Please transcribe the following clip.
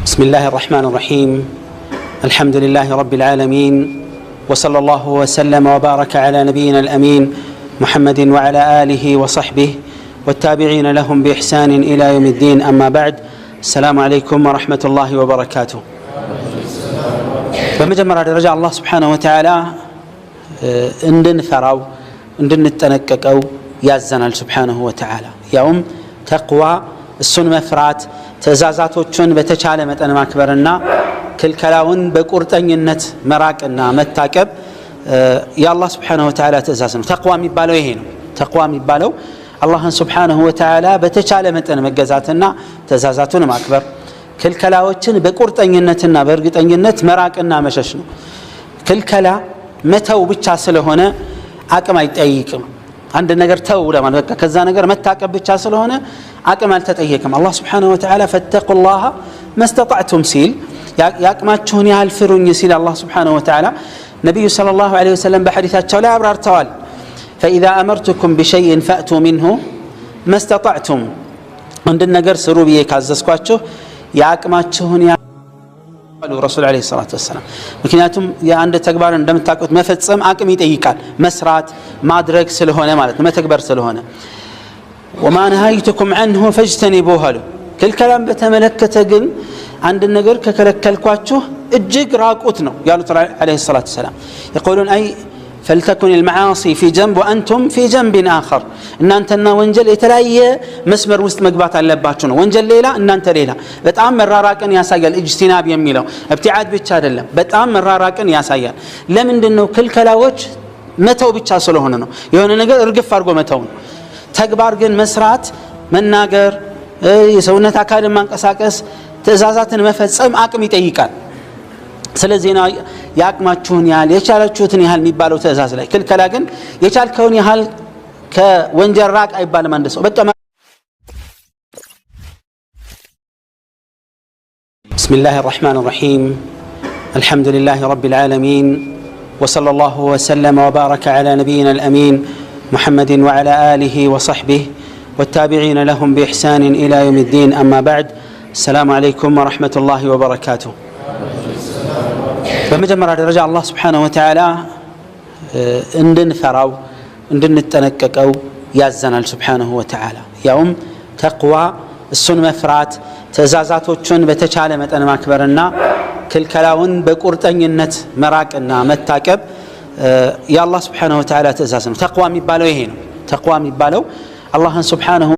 بسم الله الرحمن الرحيم الحمد لله رب العالمين وصلى الله وسلم وبارك على نبينا الأمين محمد وعلى آله وصحبه والتابعين لهم بإحسان إلى يوم الدين أما بعد السلام عليكم ورحمة الله وبركاته بمجمع رجاء الله سبحانه وتعالى اندن ثراو اندن التنككو يازنا سبحانه وتعالى يوم تقوى السن مفرات تزازاتوچن በተቻለ መጠን ማክበርና ክልከላውን በቁርጠኝነት መራቅና መታቀብ የአላህ Subhanahu Wa Ta'ala ትእዛዝ ነው። ተቅዋ የሚባለው ይሄ ነው። ተቅዋ የሚባለው አላህን Subhanahu Wa Ta'ala በተቻለ መጠን መገዛትና ትእዛዛቱን ማክበር ክልከላዎችን በቁርጠኝነትና በእርግጠኝነት መራቅና መሸሽ ነው። ክልከላ መተው ብቻ ስለሆነ አቅም አይጠይቅም። አንድ ነገር ተው ለማለት በቃ ከዛ ነገር መታቀብ ብቻ ስለሆነ አቅም አልተጠየቀም። አላህ Subhanahu Wa Ta'ala ፈተቁላህ ማስተጣዕቱም ሲል ያቅማችሁን ያህል ፍሩኝ ሲል አላህ Subhanahu Wa Ta'ala ነብዩ ሰለላሁ ዐለይሂ ወሰለም በሐዲሳቸው ላይ አብራርተዋል። فإذا أمرتكم بشيء فأتوا منه ما استطعتم አንድ ነገር ስሩ ብዬ ካዘዝኳችሁ ያቅማችሁን ያሉ ረሱል ዐለይሂ ሰላቱ ወሰለም ምክንያቱም የአንድ ተግባር እንደምታውቁት መፈጸም አቅም ይጠይቃል። መስራት ማድረግ ስለሆነ ማለት መተግበር ስለሆነ وما نهيتكم عنه فاجتنبوه كلكلام በተመለከተ ግን አንድ ነገር ከከለከልኳችሁ እጅግ ራቁት ነው ያሉት ዐለይሂ ሰላቱ ወሰለም يقولون أي فلتكن المعاصي في جنب وأنتم في جنب آخر እናንተና ወንጀል የተለያየ መስመር ውስጥ መግባት አለባችሁ ነው። ወንጀል ሌላ እናንተ ሌላ በጣም መራራቅን ያሳያል። ኢጅቲናብ የሚለው ኢብቲዓድ ብቻ አይደለም በጣም መራራቅን ያሳያል። ለምንድነው? ክልከላዎች መተው ብቻ ስለሆነ ነው። የሆነ ነገር እርግፍ አድርጎ መተው ነው። ተግባር ግን መስራት መናገር የሰውነት አካልን ማንቀሳቀስ ትእዛዛትን መፈጸም አቅም ይጠይቃል። ስለዚህ ነው ያቅማችሁን ያህል የቻላችሁትን ያህል የሚባለው ትእዛዝ ላይ ክልከላ ግን የቻልከውን ያህል ከወንጀል ራቅ አይባልም። አንድ ሰው በቃ بسم الله الرحمن الرحيم الحمد لله رب العالمين وصلى الله وسلم وبارك على نبينا الأمين محمد وعلى آله وصحبه والتابعين لهم بإحسان إلى يوم الدين أما بعد السلام عليكم ورحمة الله وبركاته በመጀመሪያ ደረጃ አላህ Subhanahu Wa Ta'ala እንድንፈራው እንድንጠነቀቀው ያዘናል Subhanahu Wa Ta'ala ያውም ተቅዋ እሱን መፍራት ትእዛዛቶቹን በተቻለ መጠን ማክበርና ክልከላውን በቁርጠኝነት መራቅና መታቀብ የአላህ Subhanahu Wa Ta'ala ትእዛዝ ነው። ተቅዋ የሚባለው ይሄ ነው። ተቅዋ የሚባለው አላህን Subhanahu